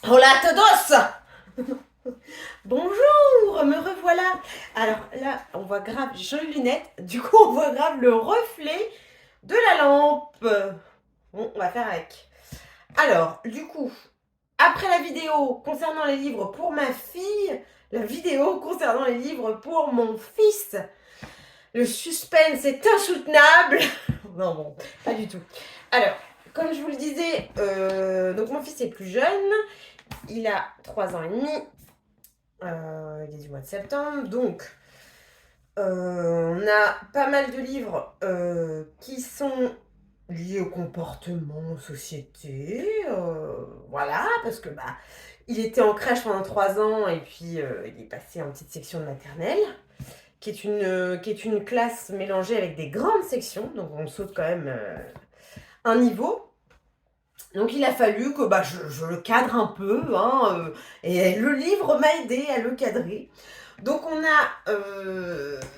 Hola a todos. Bonjour, me revoilà. Alors là, on voit grave, j'ai changé de lunettes, du coup on voit grave le reflet de la lampe. Bon, on va faire avec. Alors, du coup, après la vidéo concernant les livres pour ma fille, la vidéo concernant les livres pour mon fils. Le suspense est insoutenable. Non, bon, pas du tout. Alors, comme je vous le disais, donc mon fils est plus jeune, il a 3 ans et demi. Il est du mois de septembre. Donc, on a pas mal de livres qui sont liés au comportement, société. Voilà, parce que il était en crèche pendant 3 ans et puis il est passé en petite section de maternelle, qui est une classe mélangée avec des grandes sections. Donc, on saute quand même un niveau. Donc il a fallu que je le cadre un peu, hein, et le livre m'a aidé à le cadrer. Donc on a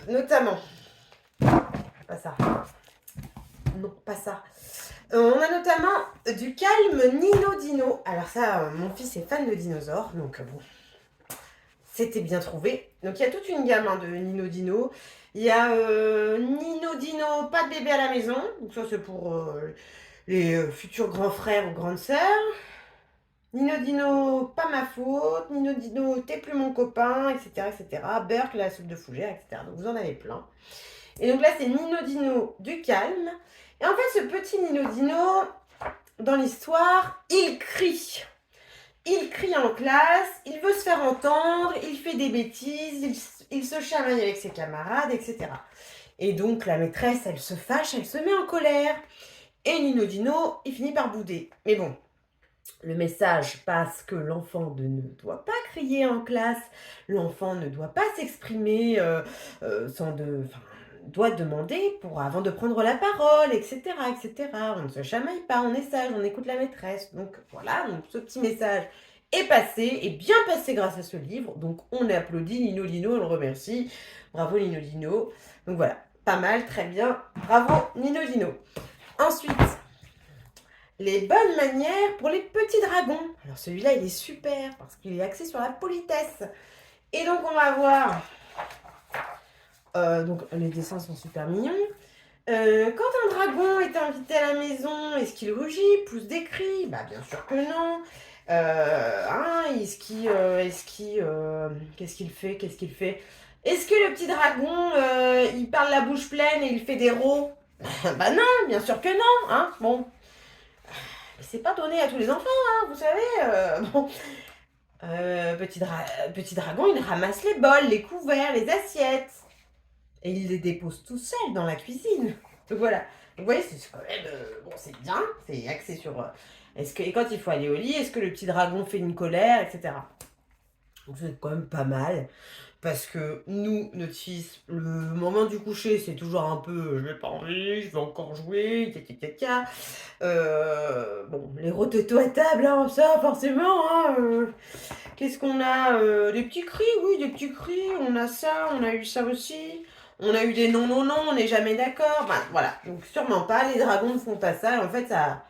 notamment, pas ça, non pas ça, on a notamment du calme Nino Dino. Alors ça, mon fils est fan de dinosaures, donc bon, c'était bien trouvé. Donc il y a toute une gamme, hein, de Nino Dino. Il y a Nino Dino, pas de bébé à la maison, donc ça c'est pour les futurs grands frères ou grandes sœurs. Nino Dino, pas ma faute. Nino Dino, t'es plus mon copain, etc., etc. Burke, la soupe de fougère, etc. Donc vous en avez plein. Et donc là, c'est Nino Dino du calme. Et en fait, ce petit Nino Dino, dans l'histoire, il crie. Il crie en classe, il veut se faire entendre, il fait des bêtises, il se chamaille avec ses camarades, etc. Et donc la maîtresse, elle se fâche, elle se met en colère. Et Nino Dino, il finit par bouder. Mais bon, le message passe que l'enfant ne doit pas crier en classe, l'enfant ne doit pas s'exprimer doit demander avant de prendre la parole, etc., etc. On ne se chamaille pas, on est sage, on écoute la maîtresse. Donc voilà, donc ce petit message est passé, est bien passé grâce à ce livre. Donc on applaudit Nino Lino, on le remercie. Bravo Nino Lino. Donc voilà, pas mal, très bien. Bravo Nino Lino. Ensuite, les bonnes manières pour les petits dragons. Alors celui-là, il est super parce qu'il est axé sur la politesse. Et donc on va voir. Donc les dessins sont super mignons. Quand un dragon est invité à la maison, est-ce qu'il rugit, pousse des cris? Bah bien sûr que non. Qu'est-ce qu'il fait? Qu'est-ce qu'il fait? Est-ce que le petit dragon, il parle la bouche pleine et il fait des rots? Bah non, bien sûr que non, hein. Bon, c'est pas donné à tous les enfants, hein, vous savez. Bon. Petit dragon, il ramasse les bols, les couverts, les assiettes. Et il les dépose tout seul dans la cuisine. Donc voilà. Donc vous voyez, c'est quand même. Bon, c'est bien. C'est axé sur. Et quand il faut aller au lit, est-ce que le petit dragon fait une colère, etc. Donc c'est quand même pas mal. Parce que nous, notre fils, le moment du coucher, c'est toujours un peu je vais pas envie, je vais encore jouer, caca. Bon, les rototos à table, hein, ça forcément. Hein, qu'est-ce qu'on a? Des petits cris, oui, des petits cris. On a ça, on a eu ça aussi. On a eu des non, non, non, on n'est jamais d'accord. Ben, voilà, donc sûrement pas. Les dragons ne font pas ça. En fait, ça,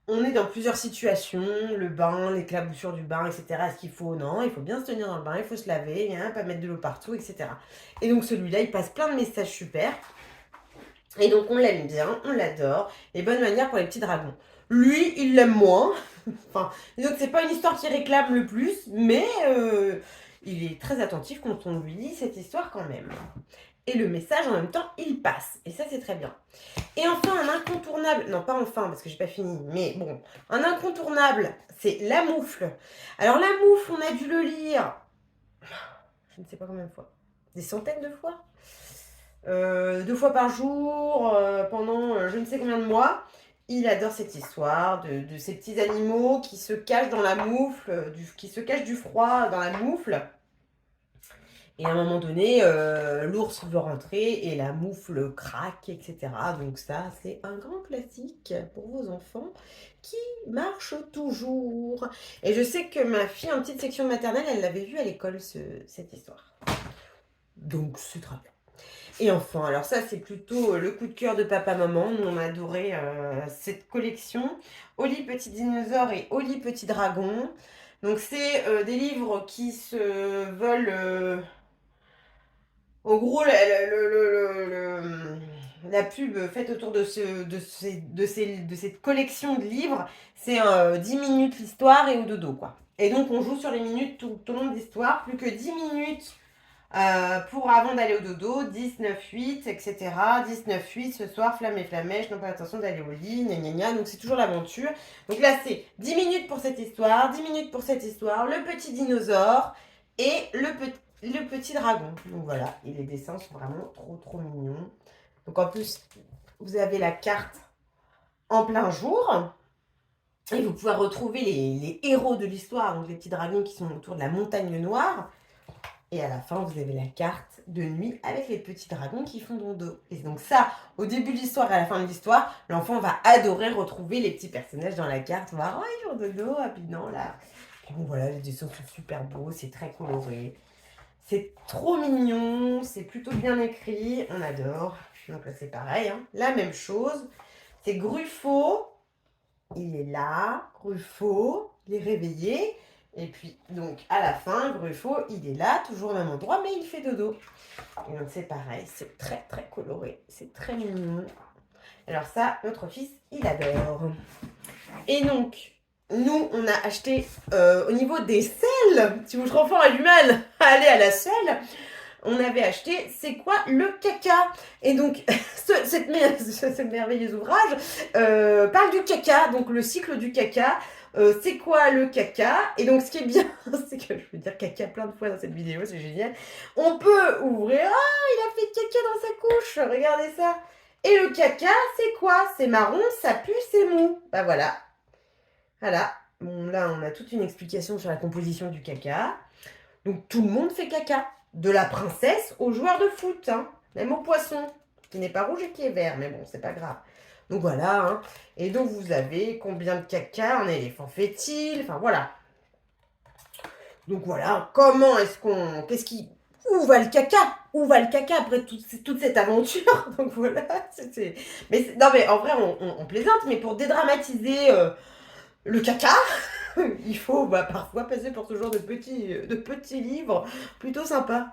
on est dans plusieurs situations, le bain, l'éclaboussure du bain, etc. Est-ce qu'il faut? Non, il faut bien se tenir dans le bain, il faut se laver, hein, pas mettre de l'eau partout, etc. Et donc celui-là, il passe plein de messages super. Et donc on l'aime bien, on l'adore. Les bonnes manières pour les petits dragons. Lui, il l'aime moins. Enfin, donc c'est pas une histoire qui réclame le plus, mais il est très attentif quand on lui lit cette histoire quand même. Et le message en même temps, il passe. Et ça, c'est très bien. Et enfin, un incontournable, non pas enfin parce que j'ai pas fini, mais bon, un incontournable, c'est La Moufle. Alors La Moufle, on a dû le lire, je ne sais pas combien de fois, des centaines de fois, 2 fois par jour, pendant je ne sais combien de mois. Il adore cette histoire de ces petits animaux qui se cachent dans la moufle, qui se cachent du froid dans la moufle. Et à un moment donné, l'ours veut rentrer et la moufle craque, etc. Donc ça, c'est un grand classique pour vos enfants qui marche toujours. Et je sais que ma fille en petite section maternelle, elle l'avait vu à l'école, cette histoire. Donc c'est très bien. Et enfin, alors ça, c'est plutôt le coup de cœur de papa-maman. Nous, on a adoré cette collection. Oli Petit Dinosaure et Oli Petit Dragon. Donc, c'est des livres qui se veulent... en gros, la pub faite autour de cette collection de livres, c'est 10 minutes l'histoire et au dodo, quoi. Et donc, on joue sur les minutes tout au long de l'histoire. Plus que 10 minutes pour avant d'aller au dodo, 10, 9, 8, etc. 10, 9, 8, ce soir, flamme et flamèche, n'ont pas l'intention d'aller au lit, gna gna gna. Donc c'est toujours l'aventure. Donc là, c'est 10 minutes pour cette histoire, 10 minutes pour cette histoire, le petit dinosaure et le petit dragon. Donc voilà, et les dessins sont vraiment trop trop mignons. Donc en plus, vous avez la carte en plein jour. Et vous pouvez retrouver les héros de l'histoire, donc les petits dragons qui sont autour de la montagne noire. Et à la fin, vous avez la carte de nuit avec les petits dragons qui font dodo. Et donc ça, au début de l'histoire et à la fin de l'histoire, l'enfant va adorer retrouver les petits personnages dans la carte. On va voir, oh, ils font dodo, ah puis non, là. Et bon, voilà, les dessins sont super beaux, c'est très coloré. C'est trop mignon, c'est plutôt bien écrit, on adore. Donc là, c'est pareil, hein. La même chose. C'est Gruffo, il est là, Gruffo, il est réveillé. Et puis, donc, à la fin, Gruffo, il est là, toujours au même endroit, mais il fait dodo. Et donc, c'est pareil, c'est très, très coloré. C'est très mignon. Alors ça, notre fils, il adore. Et donc, nous, on a acheté, au niveau des selles, si votre enfant a du mal à aller à la selle, on avait acheté C'est quoi le caca? Et donc, ce merveilleux ouvrage parle du caca, donc le cycle du caca. C'est quoi le caca? Et donc, ce qui est bien, c'est que je veux dire caca plein de fois dans cette vidéo, c'est génial. On peut ouvrir. Ah, il a fait caca dans sa couche, regardez ça. Et le caca, c'est quoi? C'est marron, ça pue, c'est mou. Bah voilà. Voilà. Bon, là, on a toute une explication sur la composition du caca. Donc, tout le monde fait caca. De la princesse au joueur de foot, hein. Même au poisson, qui n'est pas rouge et qui est vert. Mais bon, c'est pas grave. Donc voilà, hein. Et donc vous avez combien de caca un éléphant fait-il? Enfin voilà. Donc voilà, comment est-ce qu'on... Où va le caca? Où va le caca après toute cette aventure? Donc voilà, non mais en vrai, on plaisante, mais pour dédramatiser le caca, il faut parfois passer pour ce genre de petits livres plutôt sympas.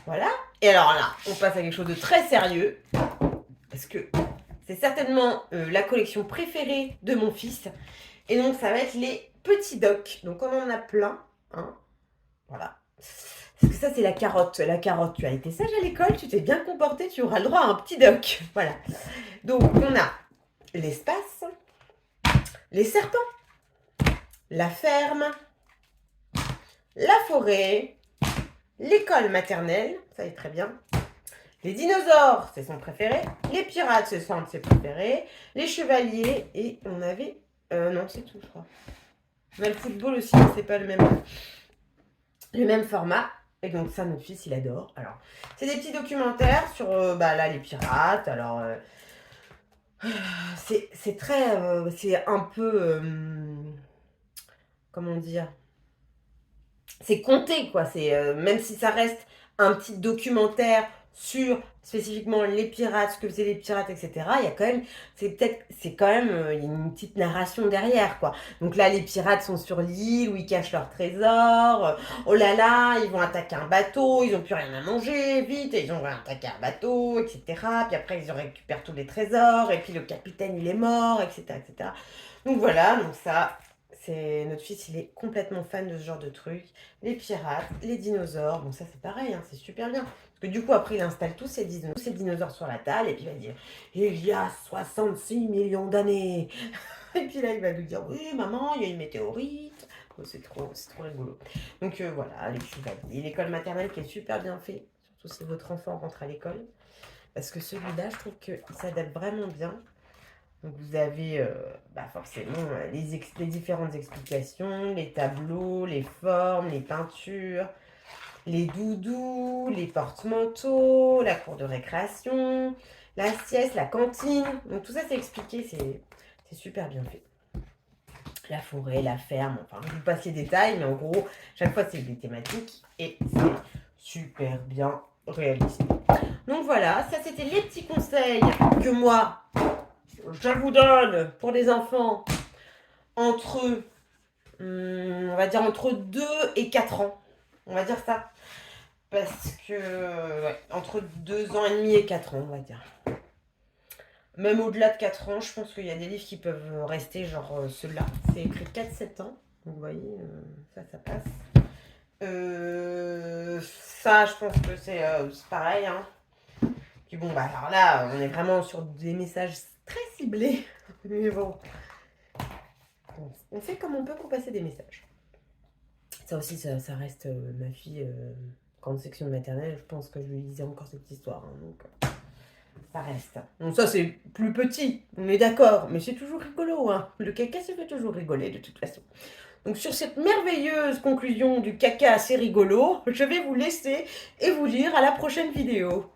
Voilà. Et alors là, on passe à quelque chose de très sérieux. Parce que c'est certainement la collection préférée de mon fils. Et donc, ça va être les petits docs. Donc, on en a plein. Hein. Voilà. Parce que ça, c'est la carotte. La carotte, tu as été sage à l'école, tu t'es bien comporté, tu auras le droit à un petit doc. Voilà. Donc, on a l'espace, les serpents, la ferme, la forêt, l'école maternelle, ça est très bien. Les dinosaures, c'est son préféré. Les pirates, c'est un de ses préférés. Les chevaliers, et on avait... non, c'est tout, je crois. On a le football aussi, mais c'est pas le même format. Et donc ça, notre fils, il adore. Alors, c'est des petits documentaires sur, là, les pirates. Alors, c'est très... c'est un peu... comment dire? C'est compté, quoi. C'est même si ça reste un petit documentaire sur spécifiquement les pirates, ce que faisaient les pirates, etc. Il y a quand même, il y a une petite narration derrière, quoi. Donc là, les pirates sont sur l'île où ils cachent leurs trésors. Oh là là, ils vont attaquer un bateau, ils n'ont plus rien à manger, vite, et ils vont attaquer un bateau, etc. Puis après, ils récupèrent tous les trésors, et puis le capitaine, il est mort, etc., etc. Donc voilà, donc ça... Notre fils, il est complètement fan de ce genre de trucs. Les pirates, les dinosaures. Bon, ça, c'est pareil, hein, c'est super bien. Parce que du coup, après, il installe tous ces dinosaures sur la table et puis il va dire il y a 66 millions d'années. Et puis là, il va nous dire oui, maman, il y a une météorite. Oh, c'est trop rigolo. Donc voilà, les chevaliers. L'école maternelle qui est super bien fait. Surtout si votre enfant rentre à l'école. Parce que celui-là, je trouve qu'il s'adapte vraiment bien. Donc vous avez forcément les différentes explications, les tableaux, les formes, les peintures, les doudous, les porte-manteaux, la cour de récréation, la sieste, la cantine. Donc tout ça c'est expliqué, c'est super bien fait. La forêt, la ferme, enfin je vous passe les détails, mais en gros, chaque fois c'est des thématiques et c'est super bien réaliste. Donc voilà, ça c'était les petits conseils que moi, je vous donne pour les enfants entre, on va dire entre 2 et 4 ans. On va dire ça. Parce que, ouais, entre 2 ans et demi et 4 ans, on va dire. Même au-delà de 4 ans, je pense qu'il y a des livres qui peuvent rester, genre ceux-là. C'est écrit 4-7 ans. Donc vous voyez, ça passe. Ça, je pense que c'est pareil. Hein. Puis bon, bah alors là, on est vraiment sur des messages très ciblés. Mais bon, on fait comme on peut pour passer des messages. Ça aussi, ça reste ma fille, grande section de maternelle. Je pense que je lui lisais encore cette histoire. Hein, donc, ça reste. Donc ça, c'est plus petit, on est d'accord. Mais c'est toujours rigolo. Hein. Le caca, ça fait toujours rigoler de toute façon. Donc sur cette merveilleuse conclusion du caca assez rigolo, je vais vous laisser et vous dire à la prochaine vidéo.